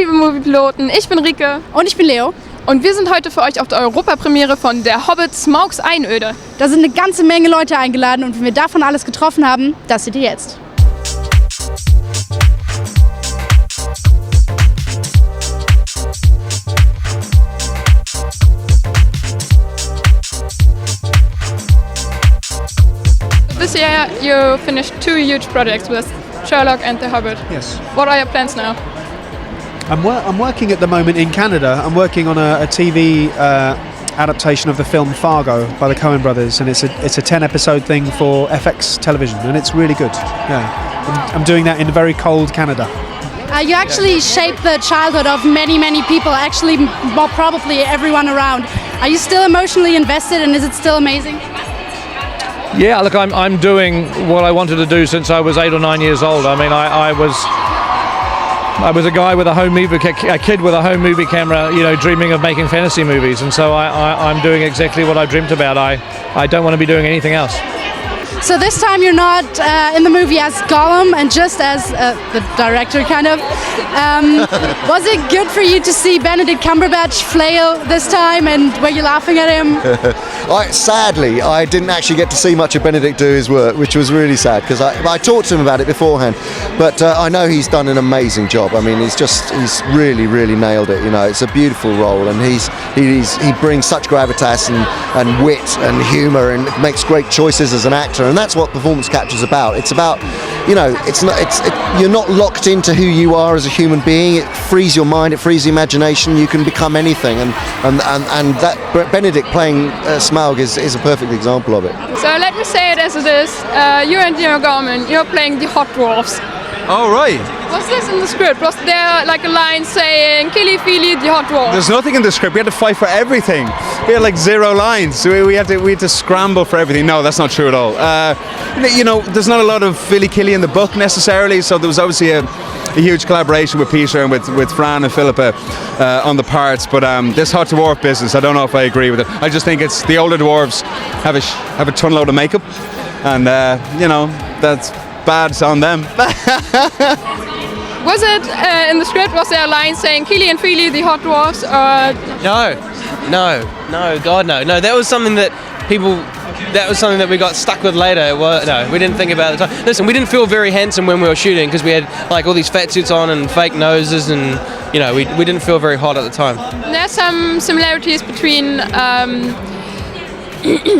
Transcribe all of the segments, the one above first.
liebe Moviepiloten, ich bin Rike. Und ich bin Leo. Und wir sind heute für euch auf der Europapremiere von der Hobbit Smaugs Einöde. Da sind eine ganze Menge Leute eingeladen und wie wir davon alles getroffen haben, das seht ihr jetzt. This year you finished 2 huge projects with Sherlock and the Hobbit. Yes. What are your plans now? I'm working at the moment in Canada. I'm working on a TV adaptation of the film Fargo by the Coen brothers, and it's a 10-episode thing for FX television, and it's really good. Yeah, I'm doing that in very cold Canada. You actually shape the childhood of many, many people, actually more probably everyone around. Are you still emotionally invested, and is it still amazing? Yeah, look, I'm doing what I wanted to do since I was 8 or 9 years old. I mean, I was a guy with a kid with a home movie camera, you know, dreaming of making fantasy movies, and so I'm doing exactly what I dreamt about. I don't want to be doing anything else. So this time you're not in the movie as Gollum and just as the director, kind of. Was it good for you to see Benedict Cumberbatch flail this time, and were you laughing at him? Sadly, I didn't actually get to see much of Benedict do his work, which was really sad, because I talked to him about it beforehand. But I know he's done an amazing job. I mean, he's really, really nailed it. You know, it's a beautiful role, and he brings such gravitas and wit and humour, and makes great choices as an actor. And that's what performance capture is about. It's about, you know, you're not locked into who you are as a human being. It frees your mind, it frees the imagination. You can become anything, and that Benedict playing Smaug is a perfect example of it. So let me say it as it is. You and Dino Gorman, you're playing the hot dwarfs. Oh, right. Was this in the script? Was there like a line saying "Killy feely the hot dwarf"? There's nothing in the script. We had to fight for everything. We had like 0 lines. So we had to scramble for everything. No, that's not true at all. You know, there's not a lot of Philly Killy in the book necessarily. So there was obviously a huge collaboration with Peter and with Fran and Philippa on the parts. But this hot dwarf business, I don't know if I agree with it. I just think it's the older dwarves have a ton load of makeup, and you know, that's bad on them. Was it in the script? Was there a line saying "Killy and Feely the hot dwarfs"? No, God no. No, that was something that we got stuck with later. No, we didn't think about it at the time. Listen, we didn't feel very handsome when we were shooting because we had like all these fat suits on and fake noses, and you know, we didn't feel very hot at the time. There's some similarities between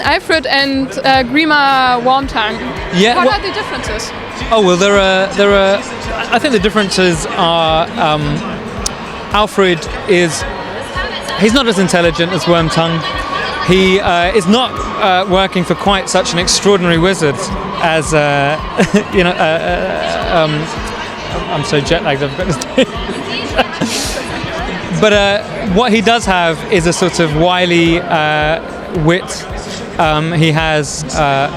Alfred and Grima Wormtongue. Yeah. What are the differences? Oh well, there are. I think the differences are Alfred he's not as intelligent as Wormtongue. He is not working for quite such an extraordinary wizard as you know. I'm so jet lagged. I've got this. But what he does have is a sort of wily wit. He has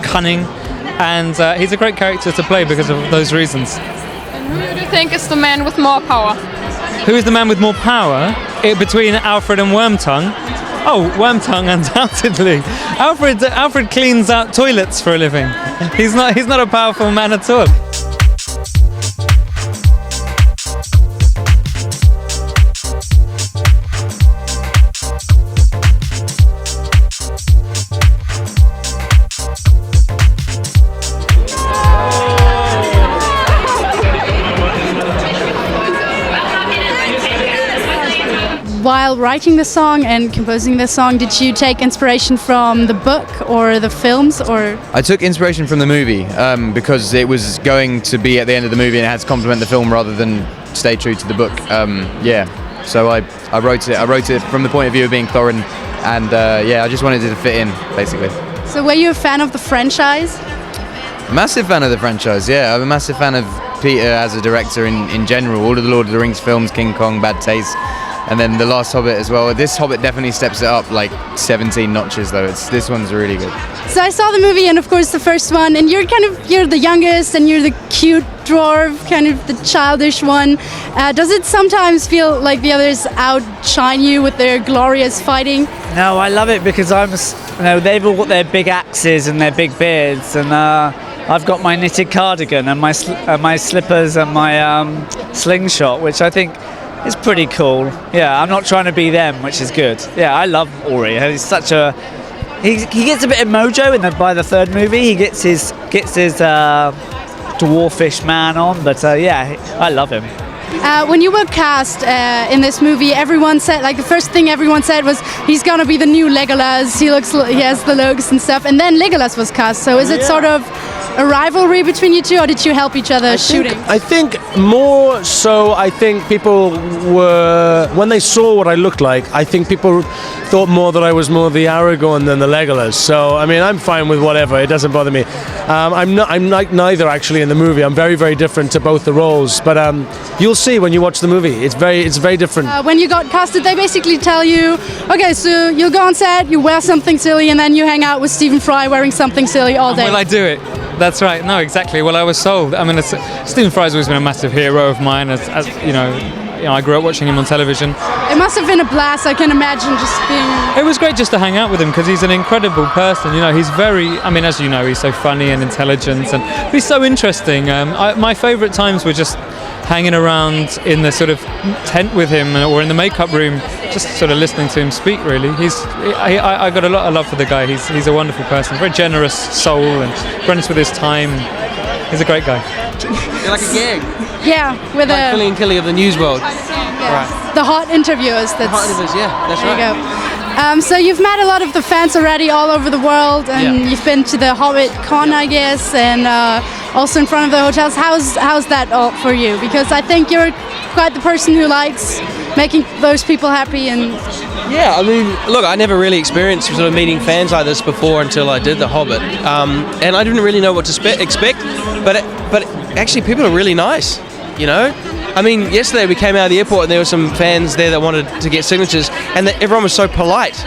cunning, and he's a great character to play because of those reasons. And who do you think is the man with more power? Who is the man with more power? Between Alfred and Wormtongue? Oh, Wormtongue, undoubtedly. Alfred cleans out toilets for a living. He's not a powerful man at all. While writing the song and composing the song, did you take inspiration from the book or the films, or? I took inspiration from the movie because it was going to be at the end of the movie and it had to complement the film rather than stay true to the book. So I wrote it from the point of view of being Thorin, and I just wanted it to fit in, basically. So were you a fan of the franchise? Massive fan of the franchise, yeah. I'm a massive fan of Peter as a director in general. All of the Lord of the Rings films, King Kong, Bad Taste, and then The Last Hobbit as well. This Hobbit definitely steps it up like 17 notches though. This one's really good. So I saw the movie, and of course the first one, and you're the youngest and you're the cute dwarf, kind of the childish one. Does it sometimes feel like the others outshine you with their glorious fighting? No, I love it because they've all got their big axes and their big beards, and I've got my knitted cardigan and my slippers and my slingshot, which I think It's pretty cool. Yeah, I'm not trying to be them, which is good. Yeah, I love Ori. He's such a he gets a bit of mojo by the third movie. He gets his dwarfish man on, but yeah, I love him. When you were cast in this movie, everyone said, like, the first thing everyone said was he's gonna be the new Legolas. He has the looks and stuff. And then Legolas was cast. So is it sort of a rivalry between you two, or did you help each other shooting? I think more so. I think people were, when they saw what I looked like, I think people thought more that I was more the Aragorn than the Legolas. So I mean, I'm fine with whatever. It doesn't bother me. I'm like neither actually in the movie. I'm very, very different to both the roles. But you'll see when you watch the movie. It's very different. When you got casted, they basically tell you, okay, so you'll go on set, you wear something silly, and then you hang out with Stephen Fry wearing something silly all day. Will I do it? That's right. No, exactly. Well, I was sold. I mean, Stephen Fry's always been a massive hero of mine. As you know, I grew up watching him on television. It must have been a blast. I can imagine just being. It was great just to hang out with him because he's an incredible person. You know, he's very. I mean, as you know, he's so funny and intelligent, and he's so interesting. My favourite times were just hanging around in the sort of tent with him or in the makeup room, just sort of listening to him speak. Really, I got a lot of love for the guy. He's a wonderful person, very generous soul, and runs with his time. He's a great guy. You're like a gag. Yeah, with like Philly and Kelly of the news world. Yeah. Right. The hot interviewers. The hot interviewers, yeah, that's there right. You go. So you've met a lot of the fans already all over the world, and you've been to the Hobbit Con, I guess, and also in front of the hotels. How's that all for you? Because I think you're quite the person who likes making those people happy. And yeah, I mean, look, I never really experienced sort of meeting fans like this before until I did The Hobbit, and I didn't really know what to expect. But actually, people are really nice, you know. I mean, yesterday we came out of the airport and there were some fans there that wanted to get signatures, and everyone was so polite.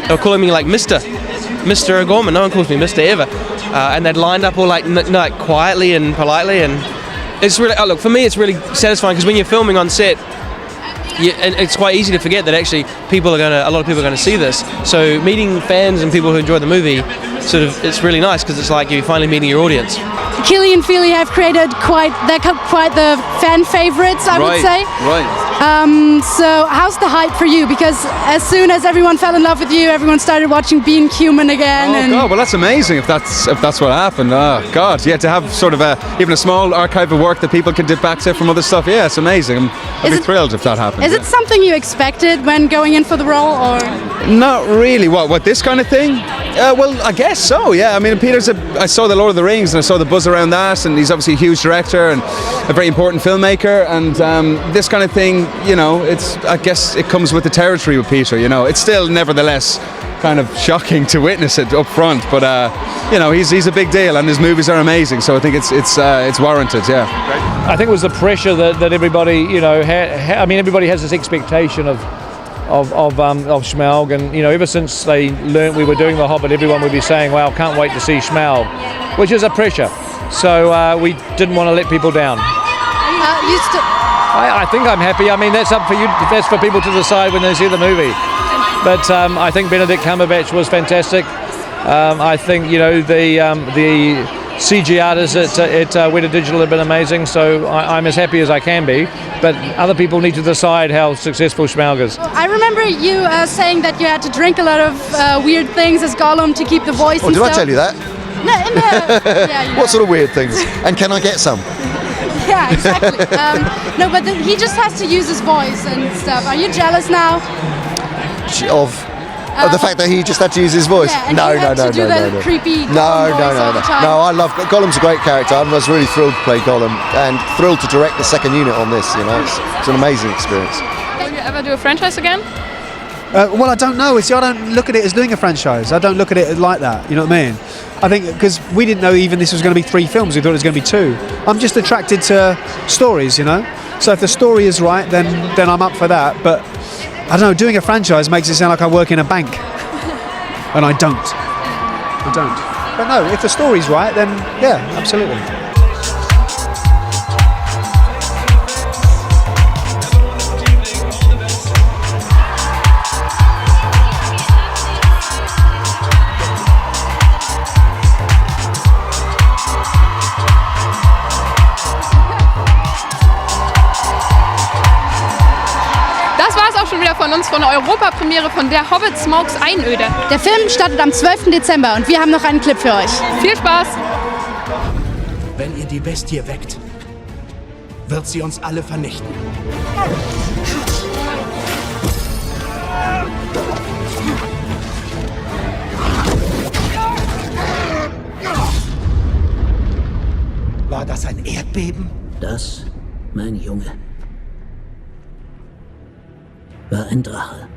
They were calling me like Mr. O'Gorman. No one calls me Mr. ever. And they'd lined up all like quietly and politely, and it's really, look, for me it's really satisfying because when you're filming on set, it's quite easy to forget that actually a lot of people are going to see this. So meeting fans and people who enjoy the movie, it's really nice because it's like you're finally meeting your audience. Killy and Feely have created quite the fan favorites, I would say. Right. So how's the hype for you? Because as soon as everyone fell in love with you, everyone started watching Being Human again. Oh God, well that's amazing if that's what happened. Oh God, yeah, to have sort of even a small archive of work that people can dip back to from other stuff. Yeah, it's amazing. I'd be thrilled if that happened. Is it something you expected when going in for the role, or? Not really. What this kind of thing? Well, I guess so. Yeah. I mean, I saw the Lord of the Rings and I saw the buzz around that, and he's obviously a huge director and a very important filmmaker. And this kind of thing, you know, I guess it comes with the territory with Peter. You know, it's still nevertheless kind of shocking to witness it up front, but you know, he's a big deal and his movies are amazing. So I think it's warranted. Yeah. I think it was the pressure that everybody, you know, I mean, everybody has this expectation of Smaug, and you know, ever since they learnt we were doing The Hobbit, everyone would be saying, "Wow, can't wait to see Smaug," which is a pressure. So we didn't want to let people down. I think I'm happy. I mean, that's up for you. That's for people to decide when they see the movie. But I think Benedict Cumberbatch was fantastic. I think, you know, the CG artists at Weta Digital have been amazing. So I'm as happy as I can be. But other people need to decide how successful Smaug is. I remember you saying that you had to drink a lot of weird things as Gollum to keep the voice. Oh, did I tell you that? No, yeah, you know. What sort of weird things? And can I get some? Yeah, exactly. No, but he just has to use his voice and stuff. Are you jealous now? Of the fact that he just had to use his voice? Yeah, and no. Creepy No. I love Gollum's a great character. I was really thrilled to play Gollum and thrilled to direct the second unit on this. You know, it's an amazing experience. Will you ever do a franchise again? Well, I don't know. See, I don't look at it as doing a franchise. I don't look at it like that. You know what I mean? I think because we didn't know even this was going to be 3 films. We thought it was going to be 2. I'm just attracted to stories, you know. So if the story is right, then I'm up for that. But I don't know. Doing a franchise makes it sound like I work in a bank, and I don't. But no, if the story's right, then yeah, absolutely. wieder von uns von der Europapremiere von der Hobbit Smaugs Einöde. Der Film startet am 12. Dezember und wir haben noch einen Clip für euch. Viel Spaß! Wenn ihr die Bestie weckt, wird sie uns alle vernichten. War das ein Erdbeben? Das, mein Junge, war ein Drache.